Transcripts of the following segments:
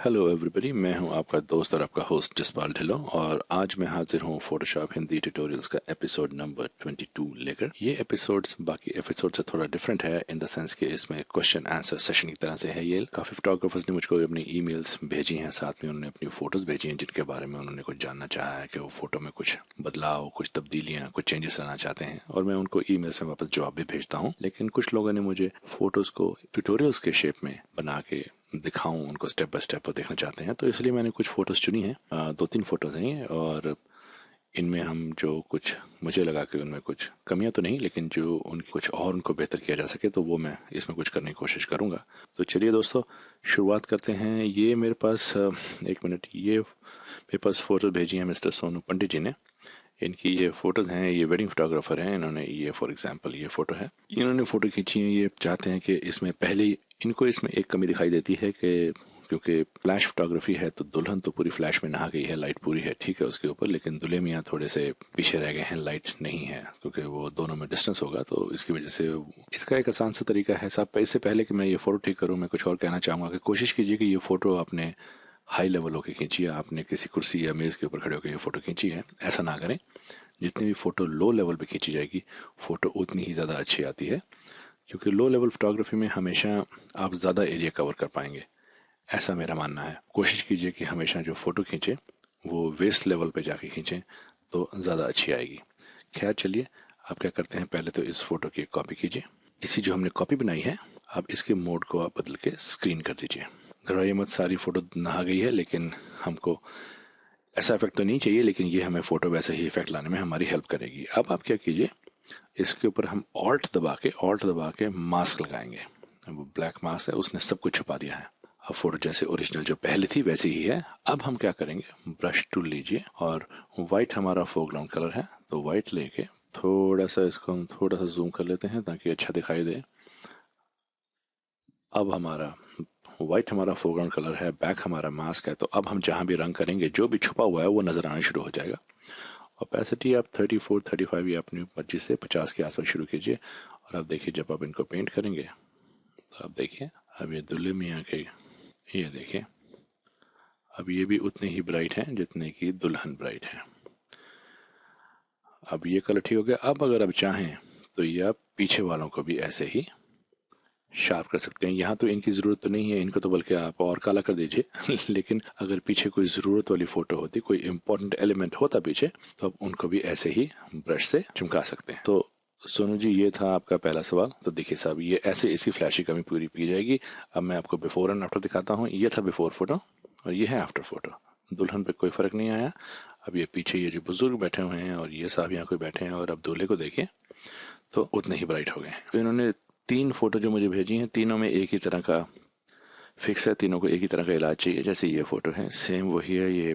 Hello everybody, मैं हूं आपका दोस्त और आपका होस्ट जसपाल ढिल्लों और आज मैं हाजिर हूं फोटोशॉप हिंदी ट्यूटोरियल्स का एपिसोड नंबर 22 लेकर। ये एपिसोड्स बाकी एपिसोड से थोड़ा डिफरेंट है इन द सेंस कि इसमें क्वेश्चन आंसर सेशन की तरह से है। ये काफ़ी फोटोग्राफर्स ने मुझको अपनी ईमेल्स भेजी हैं, साथ में उन्होंने अपनी फ़ोटोज़ भेजी हैं जिनके बारे में उन्होंने कुछ जानना चाहा है कि वो फ़ोटो में कुछ बदलाव, कुछ तब्दीलियाँ, कुछ चेंजेस लाना चाहते हैं और मैं उनको ईमेल्स में वापस जवाब भी भेजता हूँ। लेकिन कुछ लोगों ने मुझे फ़ोटोज़ को ट्यूटोरियल्स के शेप में बना के दिखाऊं, उनको स्टेप बाय स्टेप देखना चाहते हैं, तो इसलिए मैंने कुछ फ़ोटोज़ चुनी हैं। 2-3 फ़ोटोज़ हैं ये और इनमें हम जो कुछ मुझे लगा कि उनमें कुछ कमियां तो नहीं, लेकिन जो उनकी कुछ और उनको बेहतर किया जा सके तो वो मैं इसमें कुछ करने की कोशिश करूंगा। तो चलिए दोस्तों, शुरुआत करते हैं। ये मेरे पास एक मिनट, ये मेरे पास फ़ोटो भेजी है मिस्टर सोनू पंडित जी ने। इनकी ये फ़ोटोज़ हैं, ये वेडिंग फोटोग्राफर हैं। इन्होंने ये फॉर एग्जांपल ये फ़ोटो है, इन्होंने फ़ोटो खींची है। ये चाहते हैं कि इसमें पहले इनको इसमें एक कमी दिखाई देती है कि क्योंकि फ्लैश फोटोग्राफी है तो दुल्हन तो पूरी फ्लैश में नहा गई है, लाइट पूरी है, ठीक है उसके ऊपर, लेकिन दूल्हे मियाँ थोड़े से पीछे रह गए हैं, लाइट नहीं है क्योंकि वो दोनों में डिस्टेंस होगा, तो इसकी वजह से इसका एक आसान सा तरीका है साहब। इससे पहले कि मैं ये फ़ोटो ठीक करूँ, मैं कुछ और कहना चाहूँगा कि कोशिश कीजिए कि ये फ़ोटो आपने हाई लेवल होकर खींची है, आपने किसी कुर्सी या मेज़ के ऊपर खड़े होकर ये फ़ोटो खींची है, ऐसा ना करें। जितनी भी फ़ोटो लो लेवल पे खींची जाएगी फ़ोटो उतनी ही ज़्यादा अच्छी आती है, क्योंकि लो लेवल फोटोग्राफी में हमेशा आप ज़्यादा एरिया कवर कर पाएंगे, ऐसा मेरा मानना है। कोशिश कीजिए कि हमेशा जो फ़ोटो खींचे वो वेस्ट लेवल पे जाके खींचें तो ज़्यादा अच्छी आएगी। खैर चलिए, आप क्या करते हैं, पहले तो इस फ़ोटो की एक कॉपी कीजिए। इसी जो हमने कॉपी बनाई है, अब इसके मोड को आप बदल के स्क्रीन कर दीजिए। घबराइए मत, सारी फ़ोटो नहा गई है, लेकिन हमको ऐसा इफेक्ट तो नहीं चाहिए, लेकिन ये हमें फ़ोटो वैसे ही इफेक्ट लाने में हमारी हेल्प करेगी। अब आप क्या कीजिए, इसके ऊपर हम ऑल्ट दबा के मास्क लगाएंगे। वो ब्लैक मास्क है, उसने सब कुछ छुपा दिया है। अब फोटो जैसे ओरिजिनल जो पहले थी वैसी ही है। अब हम क्या करेंगे, ब्रश टूल लीजिए और वाइट हमारा फोरग्राउंड कलर है, तो वाइट लेके थोड़ा सा इसको हम थोड़ा सा जूम कर लेते हैं ताकि अच्छा दिखाई दे। अब हमारा फोरग्राउंड कलर है, बैक हमारा मास्क है, तो अब हम जहाँ भी रंग करेंगे जो भी छुपा हुआ है वो नजर आना शुरू हो जाएगा। ओपेसिटी आप 34-35 या अपनी मर्जी से 50 के आसपास शुरू कीजिए। और अब देखिए, जब आप इनको पेंट करेंगे तो आप देखिए, अब ये दुल्हे मियाँ के, ये देखिए अब ये भी उतने ही ब्राइट हैं जितने की दुल्हन ब्राइट है। अब ये कलर ठीक हो गया। अब अगर आप चाहें तो ये आप पीछे वालों को भी ऐसे ही शार्प कर सकते हैं। यहाँ तो इनकी ज़रूरत तो नहीं है, इनको तो बल्कि आप और काला कर दीजिए लेकिन अगर पीछे कोई ज़रूरत वाली फ़ोटो होती, कोई इंपॉर्टेंट एलिमेंट होता पीछे, तो आप उनको भी ऐसे ही ब्रश से चमका सकते हैं। तो सोनू जी, ये था आपका पहला सवाल। तो देखिए साहब, ये ऐसे इसी फ्लैश की कमी पूरी की जाएगी। अब मैं आपको बिफोर एंड आफ्टर दिखाता हूँ। ये था बिफोर फोटो और ये है आफ्टर फोटो। दुल्हन पे कोई फ़र्क नहीं आया। अब ये पीछे ये जो बुजुर्ग बैठे हुए हैं और ये साहब यहाँ कोई बैठे हैं, और अब दूल्हे को देखिए तो उतने ही ब्राइट हो गए। तो इन्होंने 3 फोटो जो मुझे भेजी हैं, तीनों में एक ही तरह का फिक्स है, तीनों को एक ही तरह का इलाज चाहिए। जैसे ये फोटो है सेम वही है। ये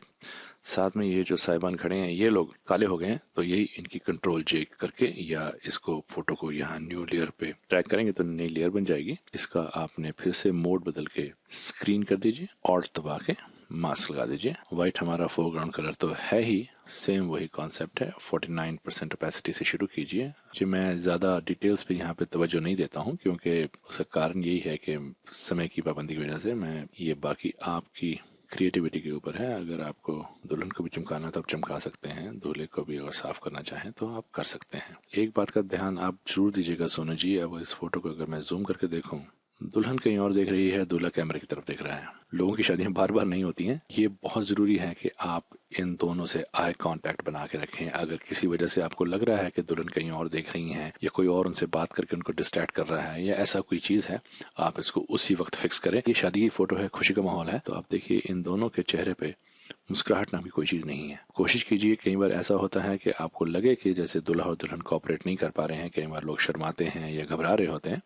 साथ में ये जो साहिबान खड़े हैं, ये लोग काले हो गए हैं, तो यही इनकी कंट्रोल जे करके या इसको फोटो को यहाँ न्यू लेयर पे ट्रैक करेंगे तो नई लेयर बन जाएगी। इसका आपने फिर से मोड बदल के स्क्रीन कर दीजिए, ऑल्ट दबा के मास्क लगा दीजिए। वाइट हमारा फोरग्राउंड कलर तो है ही, सेम वही कॉन्सेप्ट है। 49% ओपेसिटी से शुरू कीजिए जी। मैं ज़्यादा डिटेल्स पे यहाँ पे तवज्जो नहीं देता हूँ, क्योंकि उसका कारण यही है कि समय की पाबंदी की वजह से मैं ये, बाकी आपकी क्रिएटिविटी के ऊपर है। अगर आपको दुल्हन को भी चमकाना तो आप चमका सकते हैं, दूल्हे को भी अगर साफ करना चाहें तो आप कर सकते हैं। एक बात का ध्यान आप जरूर दीजिएगा सोनू जी, अब इस फोटो को अगर मैं जूम करके देखूं, दुल्हन कहीं और देख रही है, दूल्हा कैमरे की तरफ देख रहा है। लोगों की शादियां बार बार नहीं होती हैं। ये बहुत ज़रूरी है कि आप इन दोनों से आई कांटेक्ट बना के रखें। अगर किसी वजह से आपको लग रहा है कि दुल्हन कहीं और देख रही हैं या कोई और उनसे बात करके उनको डिस्ट्रैक्ट कर रहा है या ऐसा कोई चीज़ है, आप इसको उसी वक्त फिक्स करें। ये शादी की फ़ोटो है, खुशी का माहौल है, तो आप देखिए इन दोनों के चेहरे पे मुस्कुराहट नाम की कोई चीज़ नहीं है। कोशिश कीजिए, कई बार ऐसा होता है कि आपको लगे कि जैसे दूल्हा और दुल्हन कोऑपरेट नहीं कर पा रहे हैं, कई बार लोग शर्माते हैं या घबरा रहे होते हैं,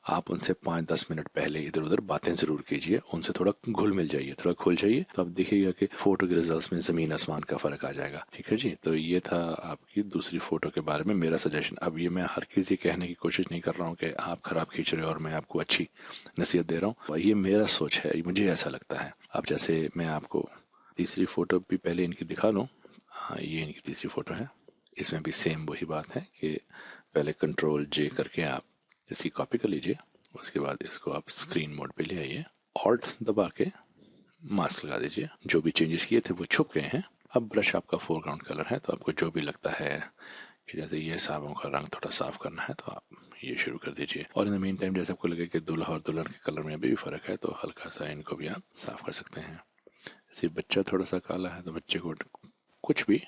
आप उनसे 5-10 मिनट पहले इधर उधर बातें ज़रूर कीजिए, उनसे थोड़ा घुल मिल जाइए, थोड़ा खुल जाइए, तो आप देखिएगा कि फ़ोटो के रिजल्ट्स में ज़मीन आसमान का फ़र्क आ जाएगा। ठीक है जी। तो ये था आपकी दूसरी फ़ोटो के बारे में मेरा सजेशन। अब ये मैं हर किसी कहने की कोशिश नहीं कर रहा हूँ कि आप ख़राब खींच रहे हो और मैं आपको अच्छी नसीहत दे रहा हूँ, ये मेरा सोच है, मुझे ऐसा लगता है। अब जैसे मैं आपको तीसरी फ़ोटो भी पहले इनकी दिखा लूँ। हाँ, ये इनकी तीसरी फ़ोटो है। इसमें भी सेम वही बात है कि पहले कंट्रोल जे करके आप इसकी कॉपी कर लीजिए, उसके बाद इसको आप स्क्रीन मोड पे ले आइए, ऑल्ट दबा के मास्क लगा दीजिए। जो भी चेंजेस किए थे वो छुप गए हैं। अब ब्रश आपका फोरग्राउंड कलर है, तो आपको जो भी लगता है कि जैसे ये साबुन का रंग थोड़ा साफ करना है तो आप ये शुरू कर दीजिए। और इन द मीन टाइम जैसे आपको लगे कि दूल्हा और दुल्हन के कलर में भी फर्क है तो हल्का सा इनको भी आप साफ कर सकते हैं। जैसे बच्चा थोड़ा सा काला है तो बच्चे को कुछ भी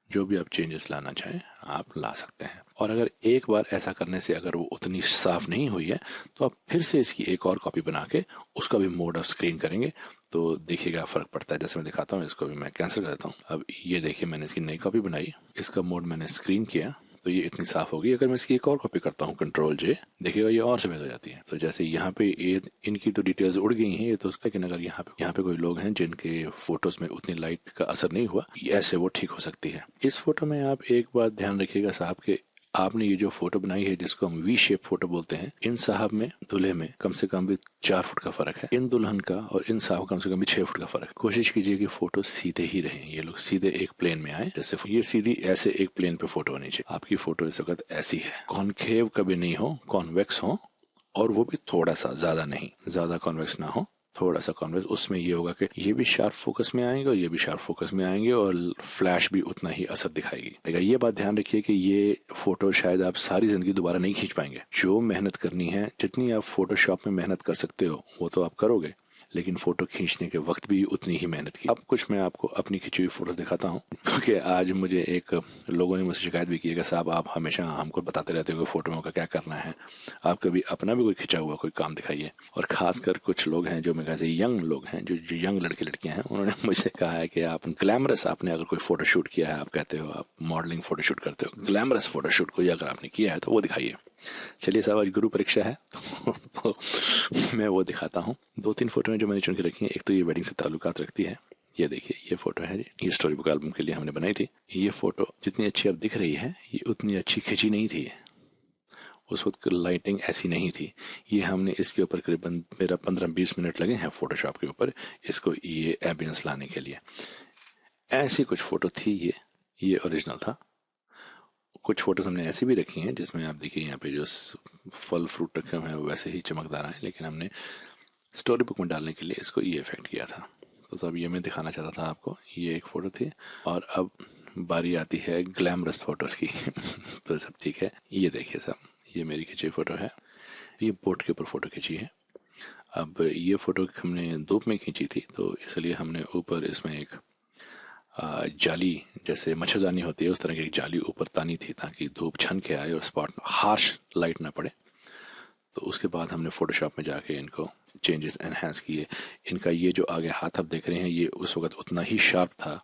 जो भी आप चेंजेस लाना चाहें आप ला सकते हैं। और अगर एक बार ऐसा करने से अगर वो उतनी साफ नहीं हुई है तो आप फिर से इसकी एक और कॉपी बना के उसका भी मोड ऑफ स्क्रीन करेंगे तो देखिएगा फर्क पड़ता है। जैसे मैं दिखाता हूँ, इसको भी मैं कैंसिल कर देता हूँ। अब ये देखिए मैंने इसकी नई कॉपी बनाई, इसका मोड मैंने स्क्रीन किया तो ये इतनी साफ होगी। अगर मैं इसकी एक और कॉपी करता हूँ कंट्रोल जे, देखिएगा ये और सफेद हो जाती है। तो जैसे यहाँ पे ये इनकी तो डिटेल्स उड़ गई हैं ये तो, लेकिन अगर यहाँ पे कोई लोग हैं जिनके फोटोज में उतनी लाइट का असर नहीं हुआ, ऐसे वो ठीक हो सकती है। इस फोटो में आप एक बात ध्यान रखिएगा साहब के, आपने ये जो फोटो बनाई है जिसको हम वी शेप फोटो बोलते हैं, इन साहब में दूल्हे में कम से कम भी 4 फुट का फर्क है, इन दुल्हन का और इन साहब कम से कम भी 6 फुट का फर्क है। कोशिश कीजिए कि फोटो सीधे ही रहे, ये लोग सीधे एक प्लेन में आए। जैसे ये सीधी ऐसे एक प्लेन पे फोटो होनी चाहिए। आपकी फोटो इस वक्त ऐसी है, कॉनकेव कभी नहीं हो, कॉन्वेक्स हो, और वो भी थोड़ा सा, ज्यादा नहीं, ज्यादा कॉन्वेक्स ना हो, थोड़ा सा कॉन्वेक्स। उसमें ये होगा कि ये भी शार्प फोकस में आएंगे और ये भी शार्प फोकस में आएंगे और फ्लैश भी उतना ही असर दिखाएगी। ये बात ध्यान रखिए कि ये फोटो शायद आप सारी जिंदगी दोबारा नहीं खींच पाएंगे। जो मेहनत करनी है, जितनी आप फोटोशॉप में मेहनत कर सकते हो वो तो आप करोगे, लेकिन फोटो खींचने के वक्त भी उतनी ही मेहनत की। अब कुछ मैं आपको अपनी खींची हुई फोटोज दिखाता हूँ, क्योंकि आज मुझे एक लोगों ने मुझसे शिकायत भी की है कि साहब आप हमेशा हमको बताते रहते हो कि फोटो का क्या करना है, आप कभी अपना भी कोई खिंचा हुआ कोई काम दिखाइए। और खासकर कुछ लोग हैं जो मेरे से यंग लोग हैं, जो यंग लड़के लड़कियां हैं, उन्होंने मुझसे कहा है कि आप ग्लैमरस, आपने अगर कोई फोटो शूट किया है, आप कहते हो आप मॉडलिंग फोटो शूट करते हो, ग्लैमरस फोटो शूट कोई अगर आपने किया है तो वो दिखाइए। चलिए साहब आज गुरु परीक्षा है तो मैं वो दिखाता हूँ। 2-3 फोटो में जो मैंने चुन के रखी है, एक तो ये वेडिंग से ताल्लुकात रखती है। ये देखिए ये फोटो है, ये स्टोरी बुक एल्बम के लिए हमने बनाई थी। ये फोटो जितनी अच्छी अब दिख रही है ये उतनी अच्छी खिंची नहीं थी, उस वक्त लाइटिंग ऐसी नहीं थी। ये हमने इसके ऊपर करीबन मेरा 15-20 मिनट लगे हैं फोटोशॉप के ऊपर इसको ये एम्बियंस लाने के लिए। ऐसी कुछ फोटो थी, ये ओरिजिनल था। कुछ फोटोज हमने ऐसी भी रखी हैं जिसमें आप देखिए यहाँ पे जो फल फ्रूट रखे हुए हैं वैसे ही चमकदार हैं, लेकिन हमने स्टोरी बुक में डालने के लिए इसको ये इफेक्ट किया था। तो सब ये मैं दिखाना चाहता था आपको, ये एक फ़ोटो थी। और अब बारी आती है ग्लैमरस फोटोज़ की तो सब ठीक है, ये देखिए सब, ये मेरी खींची फ़ोटो है, ये बोट के ऊपर फ़ोटो खींची है। अब ये फ़ोटो हमने धूप में खींची थी तो इसलिए हमने ऊपर इसमें एक जाली, जैसे मच्छरदानी होती है उस तरह की एक जाली ऊपर तानी थी ताकि धूप छन के आए और स्पॉट हार्श लाइट ना पड़े। तो उसके बाद हमने फोटोशॉप में जाके इनको चेंजेस एनहांस किए। इनका ये जो आगे हाथ आप देख रहे हैं ये उस वक्त उतना ही शार्प था,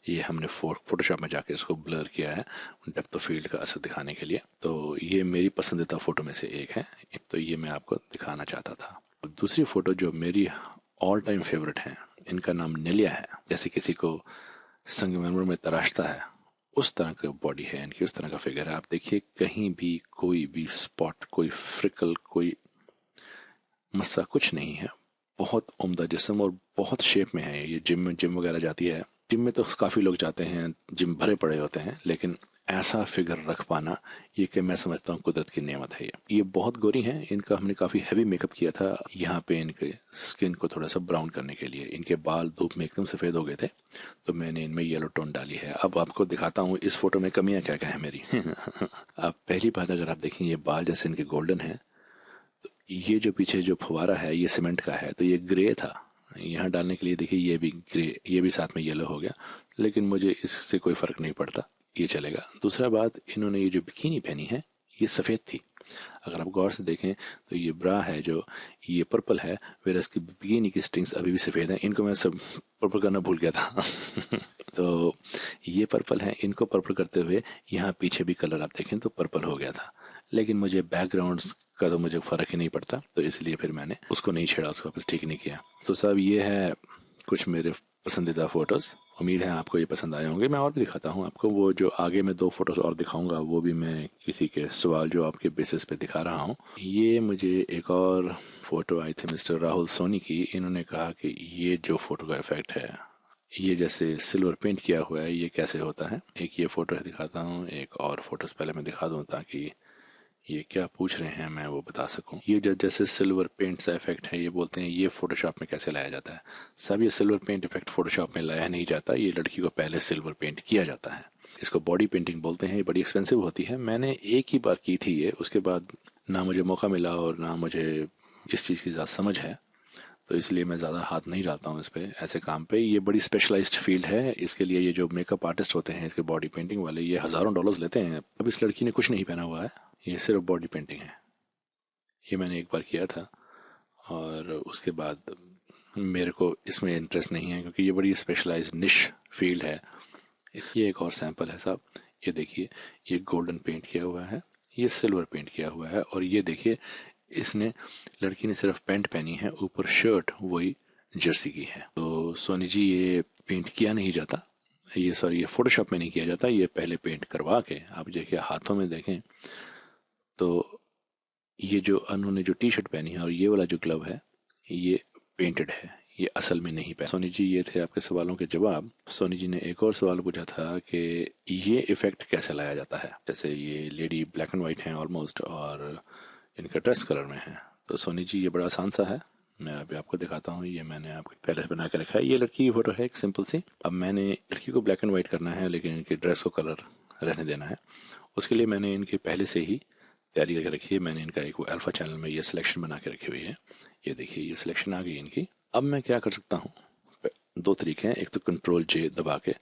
ये हमने फोटोशॉप में जाके इसको ब्लर किया है डेप्थ ऑफ फील्ड का असर दिखाने के लिए। तो ये मेरी पसंदीदा फोटो में से एक है, तो ये मैं आपको दिखाना चाहता था। दूसरी फोटो जो मेरी ऑल टाइम फेवरेट है, इनका नाम निलिया है। जैसे किसी को संगमरमर में तराशता है उस तरह का बॉडी है इनकी, उस तरह का फिगर है। आप देखिए कहीं भी कोई भी स्पॉट, कोई फ्रिकल, कोई मस्सा कुछ नहीं है। बहुत उम्दा जिस्म और बहुत शेप में है। ये जिम वगैरह जाती है, जिम में तो काफी लोग जाते हैं, जिम भरे पड़े होते हैं, लेकिन ऐसा फिगर रख पाना ये कि मैं समझता हूँ कुदरत की नेमत है। ये बहुत गोरी हैं, इनका हमने काफी हैवी मेकअप किया था यहाँ पे इनके स्किन को थोड़ा सा ब्राउन करने के लिए। इनके बाल धूप में एकदम सफेद हो गए थे तो मैंने इनमें येलो टोन डाली है। अब आपको दिखाता हूँ इस फोटो में कमियां क्या क्या है मेरी अब पहली बात, अगर आप देखें ये बाल जैसे इनके गोल्डन है, तो ये जो पीछे जो फवारा है ये सीमेंट का है, तो ये ग्रे था। यहाँ डालने के लिए देखिए ये भी ग्रे, ये भी साथ में येलो हो गया, लेकिन मुझे इससे कोई फर्क नहीं पड़ता, ये चलेगा। दूसरा बात, इन्होंने ये जो बिकिनी पहनी है ये सफेद थी। अगर आप गौर से देखें तो ये ब्रा है जो ये पर्पल है, वेर इसकी बिकिनी की स्ट्रिंग्स अभी भी सफेद हैं। इनको मैं सब पर्पल करना भूल गया था तो ये पर्पल है, इनको पर्पल करते हुए यहाँ पीछे भी कलर आप देखें तो पर्पल हो गया था, लेकिन मुझे बैकग्राउंड का तो मुझे फर्क ही नहीं पड़ता, तो इसलिए फिर मैंने उसको नहीं छेड़ा, उसको वापस ठीक नहीं किया। तो साहब ये है कुछ मेरे पसंदीदा फोटोज, उम्मीद है आपको ये पसंद आए होंगे। मैं और भी दिखाता हूँ आपको, वो जो आगे मैं 2 फोटोज और दिखाऊंगा वो भी मैं किसी के सवाल जो आपके बेसिस पे दिखा रहा हूँ। ये मुझे एक और फोटो आई थी मिस्टर राहुल सोनी की, इन्होंने कहा कि ये जो फोटो का इफेक्ट है, ये जैसे सिल्वर पेंट किया हुआ है, ये कैसे होता है। एक ये फोटो दिखाता हूँ, एक और फोटोज पहले मैं दिखा दूँ ताकि ये क्या पूछ रहे हैं मैं वो बता सकूं। ये जैसे सिल्वर पेंट सा इफेक्ट है, ये बोलते हैं ये फोटोशॉप में कैसे लाया जाता है। सब ये सिल्वर पेंट इफेक्ट फोटोशॉप में लाया नहीं जाता, ये लड़की को पहले सिल्वर पेंट किया जाता है। इसको बॉडी पेंटिंग बोलते हैं। ये बड़ी एक्सपेंसिव होती है। मैंने एक ही बार की थी ये, उसके बाद ना मुझे मौका मिला और ना मुझे इस चीज़ की ज़्यादा समझ है, तो इसलिए मैं ज़्यादा हाथ नहीं डालता हूँ इस पे, ऐसे काम पे। ये बड़ी स्पेशलाइज्ड फील्ड है। इसके लिए ये जो मेकअप आर्टिस्ट होते हैं, इसके बॉडी पेंटिंग वाले, ये हज़ारों डॉलर्स लेते हैं। अब इस लड़की ने कुछ नहीं पहना हुआ है, ये सिर्फ बॉडी पेंटिंग है। ये मैंने एक बार किया था और उसके बाद मेरे को इसमें इंटरेस्ट नहीं है, क्योंकि ये बड़ी स्पेशलाइज्ड निश फील्ड है। ये एक और सैंपल है साहब, ये देखिए, ये गोल्डन पेंट किया हुआ है, ये सिल्वर पेंट किया हुआ है, और ये देखिए इसने, लड़की ने सिर्फ पैंट पहनी है, ऊपर शर्ट वही जर्सी की है। तो सोनी जी ये पेंट किया नहीं जाता, ये सॉरी ये फोटोशॉप में नहीं किया जाता, ये पहले पेंट करवा के, आप देखिए हाथों में देखें तो ये जो उन्होंने जो टी शर्ट पहनी है और ये वाला जो ग्लव है ये पेंटेड है, ये असल में नहीं पहना। सोनी जी ये थे आपके सवालों के जवाब। सोनी जी ने एक और सवाल पूछा था कि ये इफेक्ट कैसे लाया जाता है। जैसे ये लेडी ब्लैक एंड वाइट हैं ऑलमोस्ट और इनका ड्रेस कलर में है, तो सोनी जी ये बड़ा आसान सा है, मैं अभी आपको दिखाता हूँ। ये मैंने आपको पहले से बना के रखा है। ये लड़की की फोटो है एक सिंपल सी। अब मैंने लड़की को ब्लैक एंड वाइट करना है, लेकिन इनकी ड्रेस को कलर रहने देना है। उसके लिए मैंने इनके पहले से ही तैयारी करके रखी है। मैंने इनका एक वो अल्फा चैनल में ये सिलेक्शन बना के रखी हुई है। ये देखिए ये सिलेक्शन आ गई इनकी। अब मैं क्या कर सकता हूँ, दो तरीके हैं। एक तो कंट्रोल जे दबा के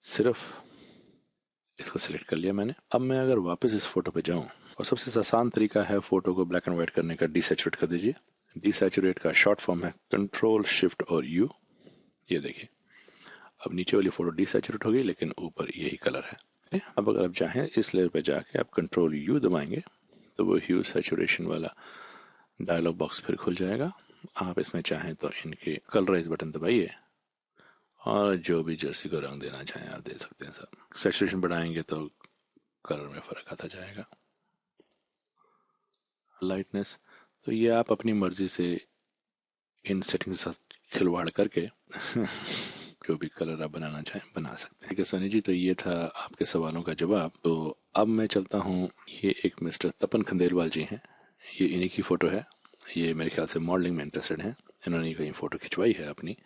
सिर्फ इसको सिलेक्ट कर लिया मैंने। अब मैं अगर वापस इस फोटो पे जाऊं, और सबसे आसान तरीका है फोटो को ब्लैक एंड व्हाइट करने का, डीसैचुरेट कर दीजिए। डीसैचुरेट का शॉर्ट फॉर्म है कंट्रोल शिफ्ट और यू। ये देखिए अब नीचे वाली फोटो डीसैचुरेट होगी, लेकिन ऊपर यही कलर है। अब अगर आप चाहें इस लेयर पे जाके आप कंट्रोल यू दबाएंगे तो वो ह्यू सैचुरेशन वाला डायलॉग बॉक्स फिर खुल जाएगा। आप इसमें चाहें तो इनके कलराइज बटन दबाइए और जो भी जर्सी को रंग देना चाहें आप दे सकते हैं। सब सैचुरेशन बढ़ाएंगे तो कलर में फ़र्क आता जाएगा। लाइटनेस तो ये आप अपनी मर्जी से इन सेटिंग के साथ खिलवाड़ करके जो भी कलर आप बनाना चाहें बना सकते हैं। ठीक है सोनी जी, तो ये था आपके सवालों का जवाब। तो अब मैं चलता हूँ, ये एक मिस्टर तपन खंडेलवाल जी हैं, ये इन्हीं की फ़ोटो है। ये मेरे ख्याल से मॉडलिंग में इंटरेस्टेड हैं, इन्होंने कहीं फ़ोटो खिंचवाई है अपनी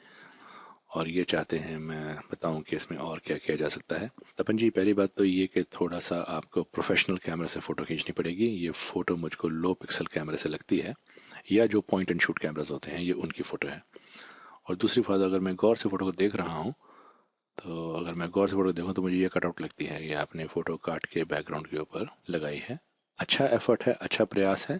और ये चाहते हैं मैं बताऊं कि इसमें और क्या किया जा सकता है। तपन जी पहली बात तो ये कि थोड़ा सा आपको प्रोफेशनल कैमरे से फ़ोटो खींचनी पड़ेगी। ये फ़ोटो मुझको लो पिक्सल कैमरे से लगती है, या जो पॉइंट एंड शूट कैमराज होते हैं ये उनकी फ़ोटो है। और दूसरी बात, अगर मैं गौर से फ़ोटो को देख रहा हूँ तो अगर मैं गौर से फ़ोटो देखूँ तो मुझे ये कटआउट लगती है, ये आपने फ़ोटो काट के बैकग्राउंड के ऊपर लगाई है। अच्छा एफर्ट है, अच्छा प्रयास है,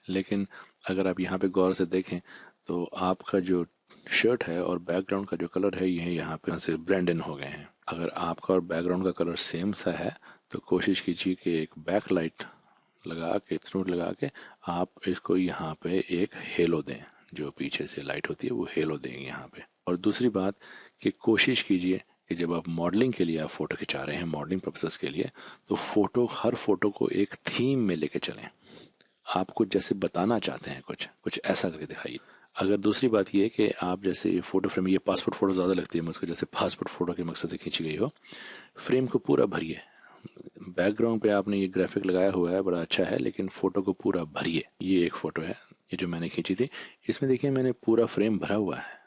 लेकिन अगर आप यहाँ पे गौर से देखें तो आपका जो शर्ट है और बैकग्राउंड का जो कलर है ये यहाँ पे से ब्लेंड इन हो गए हैं। अगर आपका और बैकग्राउंड का कलर सेम सा है तो कोशिश कीजिए कि एक बैक लाइट लगा के, स्नूट लगा के आप इसको यहाँ पे एक हेलो दें, जो पीछे से लाइट होती है वो हेलो देंगे यहाँ पे। और दूसरी बात कि कोशिश कीजिए कि जब आप मॉडलिंग के लिए आप फोटो खिंचा रहे हैं, मॉडलिंग पर्पसेस के लिए, तो फोटो हर फोटो को एक थीम में लेके चलें। आप कुछ जैसे बताना चाहते हैं कुछ कुछ ऐसा करके दिखाइए। अगर दूसरी बात ये कि आप जैसे ये फोटो फ्रेम, ये पासपोर्ट फोटो ज़्यादा लगती है मुझको, जैसे पासपोर्ट फोटो के मकसद से खींची गई हो, फ्रेम को पूरा भरिए। बैकग्राउंड पे आपने ये ग्राफिक लगाया हुआ है बड़ा अच्छा है, लेकिन फोटो को पूरा भरिए। ये एक फोटो है ये जो मैंने खींची थी, इसमें देखिए मैंने पूरा फ्रेम भरा हुआ है।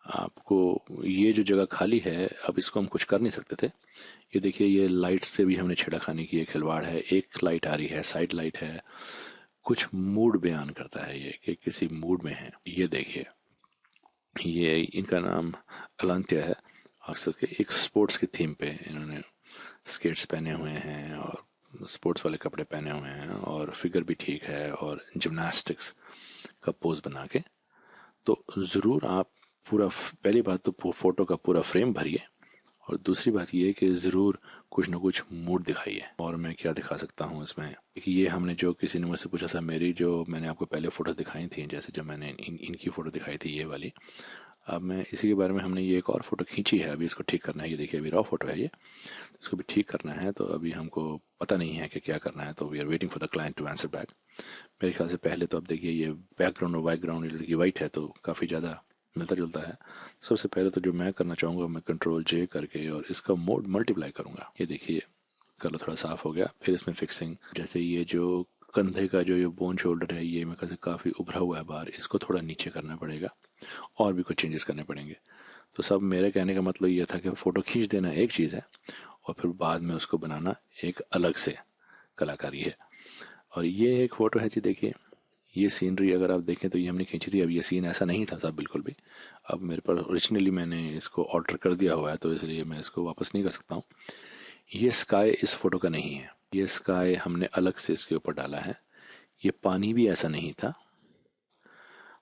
आपको ये जो जगह खाली है, अब इसको हम कुछ कर नहीं सकते थे। ये देखिए ये लाइट से भी हमने छेड़खानी की, एक खिलवाड़ है। एक लाइट आ रही है, साइड लाइट है, कुछ मूड बयान करता है ये कि किसी मूड में है। ये देखिए ये इनका नाम अलांत्या है। अक्सर के एक स्पोर्ट्स की थीम पे इन्होंने स्केट्स पहने हुए हैं और स्पोर्ट्स वाले कपड़े पहने हुए हैं और फिगर भी ठीक है और जिम्नास्टिक्स का पोज बना के। तो ज़रूर आप पूरा, पहली बात तो फोटो का पूरा फ्रेम भरिए और दूसरी बात ये कि ज़रूर कुछ ना कुछ मूड दिखाइए। और मैं क्या दिखा सकता हूँ इसमें कि ये हमने जो किसी ने मुझसे पूछा था, मेरी जो मैंने आपको पहले फ़ोटोज़ दिखाई थी, जैसे जब मैंने इनकी फ़ोटो दिखाई थी ये वाली, अब मैं इसी के बारे में, हमने ये एक और फ़ोटो खींची है, अभी इसको ठीक करना है। ये देखिए अभी रॉ फोटो है ये, इसको भी ठीक करना है, तो अभी हमको पता नहीं है कि क्या करना है, तो we are waiting for the client to answer back. मेरे ख्याल से पहले तो अब देखिए ये बैकग्राउंड और बैकग्राउंड ये लड़की वाइट है तो काफ़ी ज़्यादा मिलता जुलता है। सबसे पहले तो जो मैं करना चाहूँगा, मैं कंट्रोल जे करके और इसका मोड मल्टीप्लाई करूँगा। ये देखिए कर लो, थोड़ा साफ हो गया। फिर इसमें फिक्सिंग, जैसे ये जो कंधे का जो ये बोन शोल्डर है, ये मेरे ख्याल से काफ़ी उभरा हुआ है बाहर, इसको थोड़ा नीचे करना पड़ेगा और भी कुछ चेंजेस करने पड़ेंगे। तो सब मेरे कहने का मतलब ये था कि फ़ोटो खींच देना एक चीज़ है और फिर बाद में उसको बनाना एक अलग से कलाकारी है। और ये एक फ़ोटो है जी, देखिए ये सीनरी अगर आप देखें तो ये हमने खींची थी। अब ये सीन ऐसा नहीं था बिल्कुल भी। अब मेरे पर ओरिजिनली मैंने इसको ऑल्टर कर दिया हुआ है, तो इसलिए मैं इसको वापस नहीं कर सकता हूँ। ये स्काई इस फोटो का नहीं है, ये स्काई हमने अलग से इसके ऊपर डाला है। ये पानी भी ऐसा नहीं था,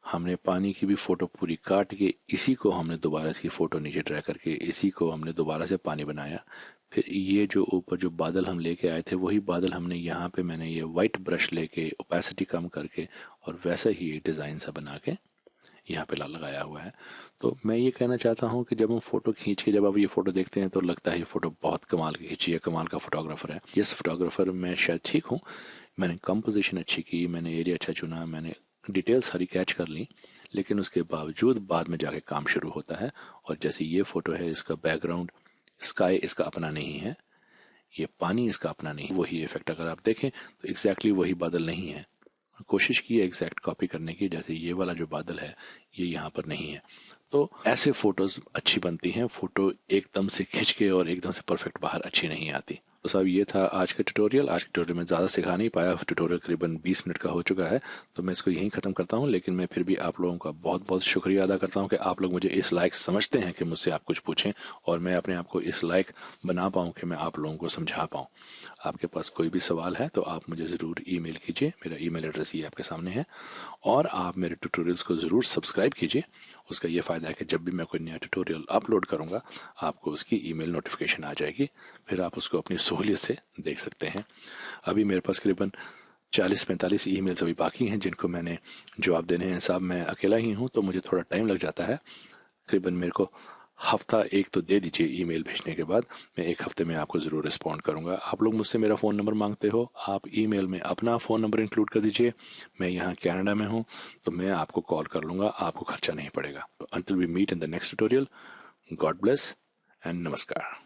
हमने पानी की भी फोटो पूरी काट के इसी को हमने दोबारा इसकी फोटो नीचे ड्रा करके इसी को हमने दोबारा से पानी बनाया। फिर ये जो ऊपर जो बादल हम लेके आए थे वही बादल हमने यहाँ पे मैंने ये वाइट ब्रश लेके ओपेसिटी कम करके और वैसा ही एक डिज़ाइन सा बना के यहाँ पे लगाया हुआ है। तो मैं ये कहना चाहता हूँ कि जब हम फोटो खींच के जब आप ये फोटो देखते हैं तो लगता है ये फोटो बहुत कमाल की खींची है, कमाल का फोटोग्राफर है। यस, फोटोग्राफर मैं शायद ठीक हूँ, मैंने कंपोजिशन अच्छी की, मैंने एरिया अच्छा चुना, मैंने डिटेल सारी कैच कर ली, लेकिन उसके बावजूद बाद में जाके काम शुरू होता है। और जैसे ये फोटो है, इसका बैकग्राउंड स्काई इसका अपना नहीं है, ये पानी इसका अपना नहीं, वही इफेक्ट अगर आप देखें तो एग्जैक्टली वही बादल नहीं है। कोशिश की है एग्जैक्ट कॉपी करने की, जैसे ये वाला जो बादल है ये यहाँ पर नहीं है। तो ऐसे फोटोज अच्छी बनती हैं, फोटो एकदम से खिंच के और एकदम से परफेक्ट बाहर अच्छी नहीं आती। तो साहब ये था आज का ट्यूटोरियल। आज के ट्यूटोरियल में ज़्यादा सिखा नहीं पाया, ट्यूटोरियल करीबन 20 मिनट का हो चुका है, तो मैं इसको यहीं ख़त्म करता हूँ। लेकिन मैं फिर भी आप लोगों का बहुत बहुत शुक्रिया अदा करता हूँ कि आप लोग मुझे इस लायक समझते हैं कि मुझसे आप कुछ पूछें और मैं अपने आप को इस लायक बना पाऊँ कि मैं आप लोगों को समझा पाऊँ। आपके पास कोई भी सवाल है तो आप मुझे ज़रूर ईमेल कीजिए, मेरा ईमेल एड्रेस ये आपके सामने है। और आप मेरे ट्यूटोरियल्स को ज़रूर सब्सक्राइब कीजिए, उसका ये फ़ायदा है कि जब भी मैं कोई नया ट्यूटोरियल अपलोड करूँगा आपको उसकी ईमेल नोटिफिकेशन आ जाएगी, फिर आप उसको अपनी सहूलियत से देख सकते हैं। अभी मेरे पास करीबन 40-45 ईमेल्स अभी बाकी हैं जिनको मैंने जवाब देने हैं। साहब मैं अकेला ही हूँ तो मुझे थोड़ा टाइम लग जाता है, करीबन मेरे को हफ्ता एक तो दे दीजिए ईमेल भेजने के बाद, मैं एक हफ्ते में आपको ज़रूर रिस्पॉन्ड करूंगा। आप लोग मुझसे मेरा फ़ोन नंबर मांगते हो, आप ईमेल में अपना फ़ोन नंबर इंक्लूड कर दीजिए। मैं यहाँ कनाडा में हूँ तो मैं आपको कॉल कर लूँगा, आपको खर्चा नहीं पड़ेगा। Until we meet in the next tutorial, God bless and नमस्कार।